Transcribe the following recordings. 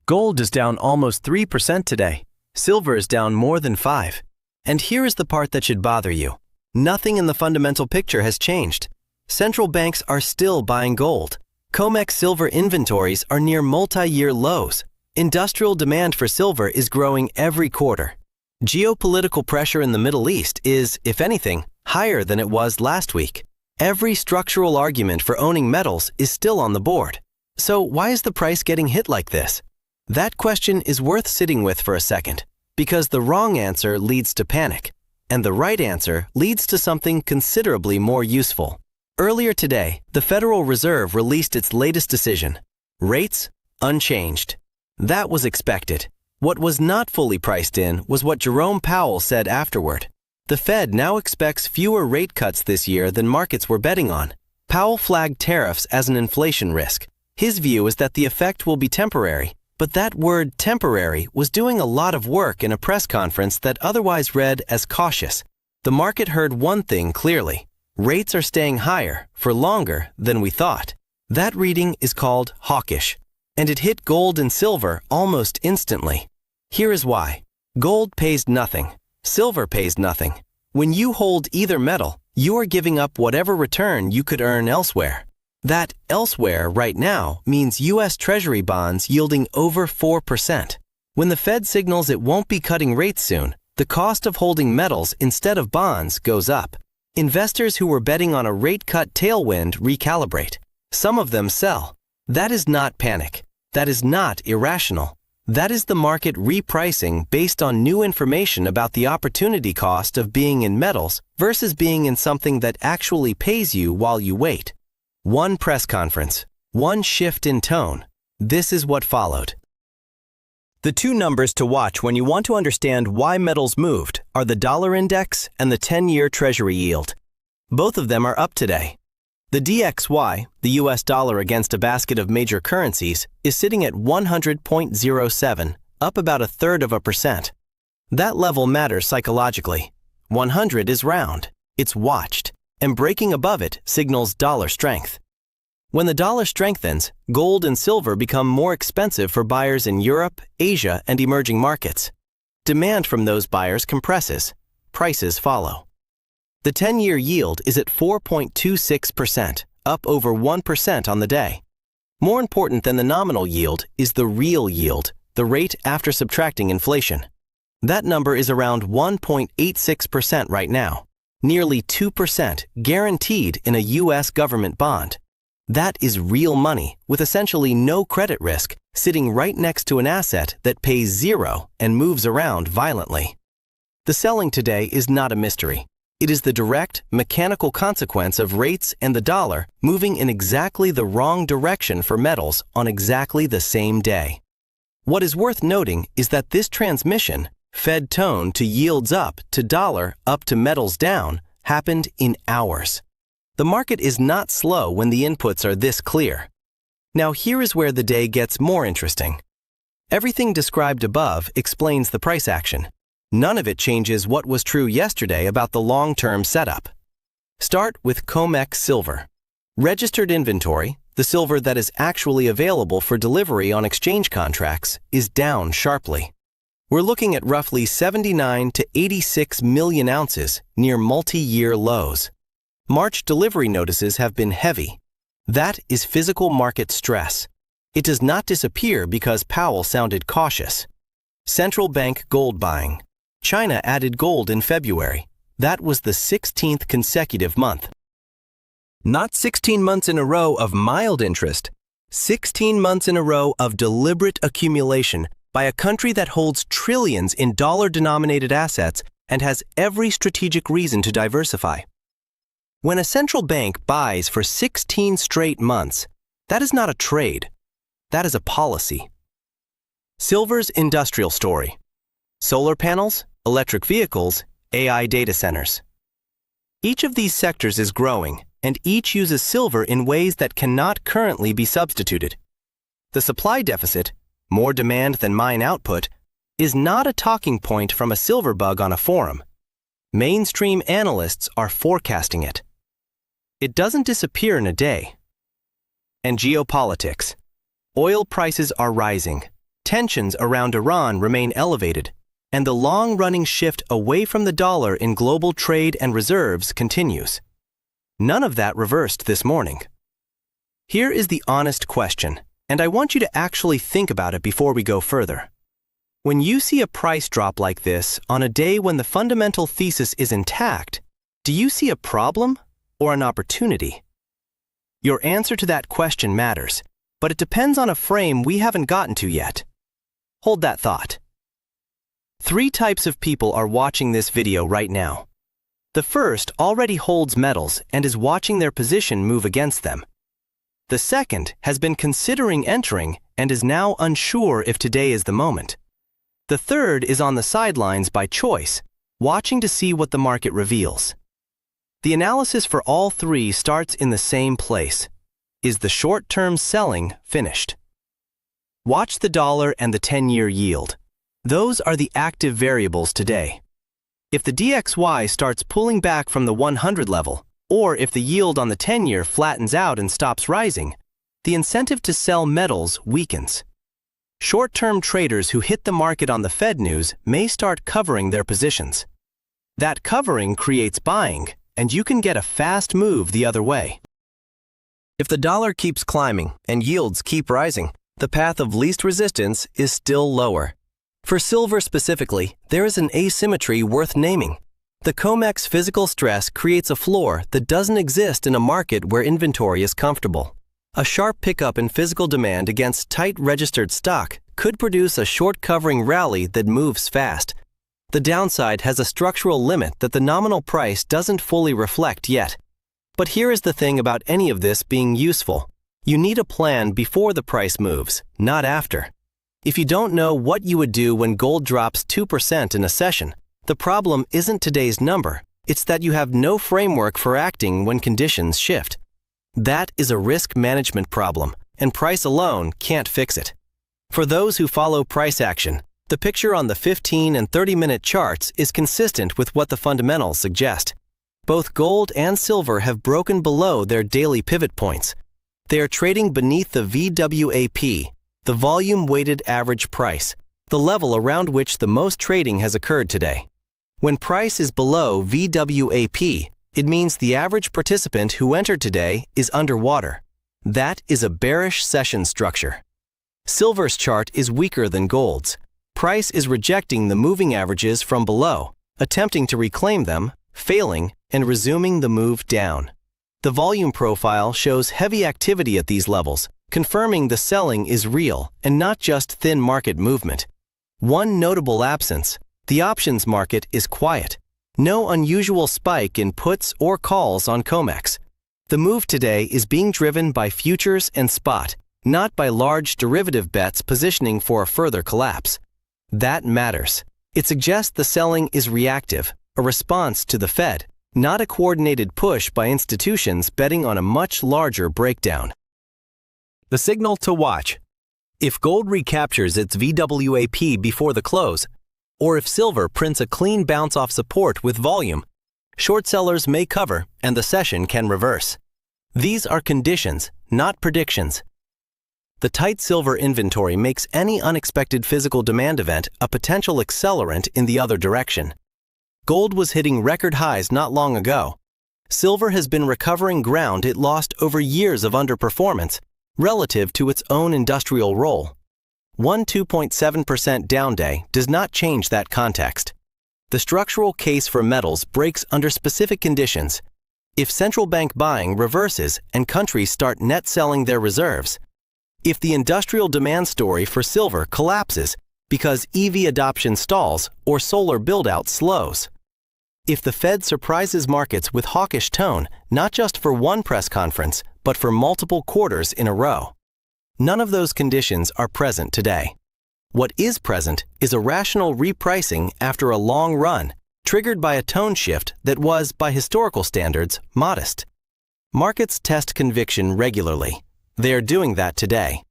Gold is down almost 3% today. Silver is down more than 5%. And here is the part that should bother you. Nothing in the fundamental picture has changed. Central banks are still buying gold. COMEX silver inventories are near multi-year lows. Industrial demand for silver is growing every quarter. Geopolitical pressure in the Middle East is, if anything, higher than it was last week. Every structural argument for owning metals is still on the board. So why is the price getting hit like this? That question is worth sitting with for a second, because the wrong answer leads to panic, and the right answer leads to something considerably more useful. Earlier today, the Federal Reserve released its latest decision: rates unchanged. That was expected. What was not fully priced in was what Jerome Powell said afterward. The Fed now expects fewer rate cuts this year than markets were betting on. Powell flagged tariffs as an inflation risk. His view is that the effect will be temporary, but that word temporary was doing a lot of work in a press conference that otherwise read as cautious. The market heard one thing clearly: rates are staying higher for longer than we thought. That reading is called hawkish, and it hit gold and silver almost instantly. Here is why. Gold pays nothing. Silver pays nothing. When you hold either metal, you are giving up whatever return you could earn elsewhere. That elsewhere right now means U.S. Treasury bonds yielding over 4%. When the Fed signals it won't be cutting rates soon, the cost of holding metals instead of bonds goes up. Investors who were betting on a rate cut tailwind recalibrate. Some of them sell. That is not panic. That is not irrational. That is the market repricing based on new information about the opportunity cost of being in metals versus being in something that actually pays you while you wait. One press conference, one shift in tone. This is what followed. The two numbers to watch when you want to understand why metals moved are the dollar index and the 10-year Treasury yield. Both of them are up today. The DXY, the US dollar against a basket of major currencies, is sitting at 100.07, up about 1/3%. That level matters psychologically. 100 is round, it's watched, and breaking above it signals dollar strength. When the dollar strengthens, gold and silver become more expensive for buyers in Europe, Asia, and emerging markets. Demand from those buyers compresses. Prices follow. The 10-year yield is at 4.26%, up over 1% on the day. More important than the nominal yield is the real yield, the rate after subtracting inflation. That number is around 1.86% right now, nearly 2% guaranteed in a U.S. government bond. That is real money with essentially no credit risk sitting right next to an asset that pays zero and moves around violently. The selling today is not a mystery. It is the direct, mechanical consequence of rates and the dollar moving in exactly the wrong direction for metals on exactly the same day. What is worth noting is that this transmission, Fed tone to yields up to dollar up to metals down, happened in hours. The market is not slow when the inputs are this clear. Now here is where the day gets more interesting. Everything described above explains the price action. None of it changes what was true yesterday about the long-term setup. Start with COMEX silver. Registered inventory, the silver that is actually available for delivery on exchange contracts, is down sharply. We're looking at roughly 79 to 86 million ounces near multi-year lows. March delivery notices have been heavy. That is physical market stress. It does not disappear because Powell sounded cautious. Central bank gold buying. China added gold in February. That was the 16th consecutive month. Not 16 months in a row of mild interest, 16 months in a row of deliberate accumulation by a country that holds trillions in dollar-denominated assets and has every strategic reason to diversify. When a central bank buys for 16 straight months, that is not a trade. That is a policy. Silver's industrial story. Solar panels, electric vehicles, AI data centers. Each of these sectors is growing, and each uses silver in ways that cannot currently be substituted. The supply deficit, more demand than mine output, is not a talking point from a silver bug on a forum. Mainstream analysts are forecasting it. It doesn't disappear in a day. And geopolitics. Oil prices are rising. tensions around Iran remain elevated, and the long-running shift away from the dollar in global trade and reserves continues. None of that reversed this morning. Here is the honest question, and I want you to actually think about it before we go further. When you see a price drop like this on a day when the fundamental thesis is intact, do you see a problem or an opportunity? Your answer to that question matters, but it depends on a frame we haven't gotten to yet. Hold that thought. 3 types of people are watching this video right now. The first already holds metals and is watching their position move against them. The second has been considering entering and is now unsure if today is the moment. The third is on the sidelines by choice, watching to see what the market reveals. The analysis for all 3 starts in the same place. Is the short-term selling finished? Watch the dollar and the 10-year yield. Those are the active variables today. If the DXY starts pulling back from the 100 level, or if the yield on the 10-year flattens out and stops rising, the incentive to sell metals weakens. Short-term traders who hit the market on the Fed news may start covering their positions. That covering creates buying, and you can get a fast move the other way. If the dollar keeps climbing and yields keep rising, the path of least resistance is still lower. For silver specifically, there is an asymmetry worth naming. The COMEX physical stress creates a floor that doesn't exist in a market where inventory is comfortable. A sharp pickup in physical demand against tight registered stock could produce a short covering rally that moves fast. The downside has a structural limit that the nominal price doesn't fully reflect yet. But here is the thing about any of this being useful. You need a plan before the price moves, not after. If you don't know what you would do when gold drops 2% in a session, the problem isn't today's number, it's that you have no framework for acting when conditions shift. That is a risk management problem, and price alone can't fix it. For those who follow price action, the picture on the 15 and 30-minute charts is consistent with what the fundamentals suggest. Both gold and silver have broken below their daily pivot points. They are trading beneath the VWAP, the volume-weighted average price, the level around which the most trading has occurred today. When price is below VWAP, it means the average participant who entered today is underwater. That is a bearish session structure. Silver's chart is weaker than gold's. Price is rejecting the moving averages from below, attempting to reclaim them, failing, and resuming the move down. The volume profile shows heavy activity at these levels, confirming the selling is real and not just thin market movement. One notable absence: the options market is quiet. No unusual spike in puts or calls on COMEX. The move today is being driven by futures and spot, not by large derivative bets positioning for a further collapse. That matters. It suggests the selling is reactive, a response to the Fed, not a coordinated push by institutions betting on a much larger breakdown. The signal to watch: if gold recaptures its VWAP before the close, or if silver prints a clean bounce off support with volume, short sellers may cover and the session can reverse. These are conditions, not predictions. The tight silver inventory makes any unexpected physical demand event a potential accelerant in the other direction. Gold was hitting record highs not long ago. Silver has been recovering ground it lost over years of underperformance relative to its own industrial role. One 2.7% down day does not change that context. The structural case for metals breaks under specific conditions. If central bank buying reverses and countries start net selling their reserves. If the industrial demand story for silver collapses because EV adoption stalls or solar build-out slows. If the Fed surprises markets with hawkish tone, not just for one press conference, but for multiple quarters in a row. None of those conditions are present today. What is present is a rational repricing after a long run, triggered by a tone shift that was, by historical standards, modest. Markets test conviction regularly. They are doing that today.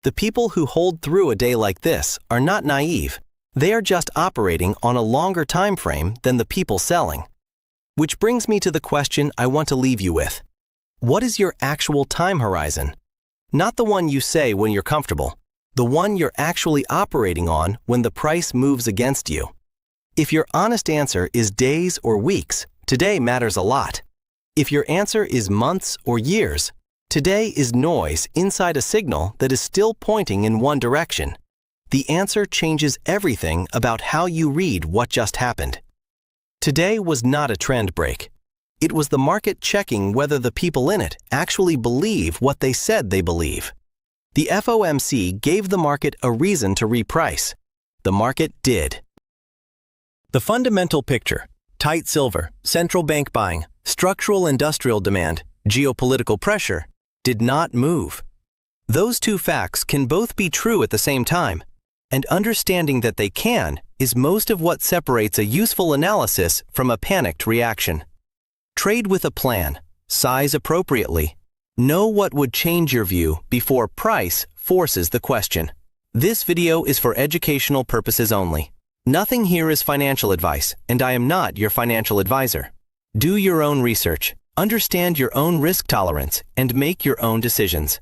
The people who hold through a day like this are not naive. They are just operating on a longer time frame than the people selling. Which brings me to the question I want to leave you with. What is your actual time horizon? Not the one you say when you're comfortable. the one you're actually operating on when the price moves against you. If your honest answer is days or weeks, today matters a lot. If your answer is months or years, today is noise inside a signal that is still pointing in one direction. The answer changes everything about how you read what just happened. Today was not a trend break. It was the market checking whether the people in it actually believe what they said they believe. The FOMC gave the market a reason to reprice. The market did. The fundamental picture, tight silver, central bank buying, structural industrial demand, geopolitical pressure, did not move. Those two facts can both be true at the same time, and understanding that they can is most of what separates a useful analysis from a panicked reaction. Trade with a plan, size appropriately. Know what would change your view before price forces the question. This video is for educational purposes only. Nothing here is financial advice, and I am not your financial advisor. Do your own research, understand your own risk tolerance, and make your own decisions.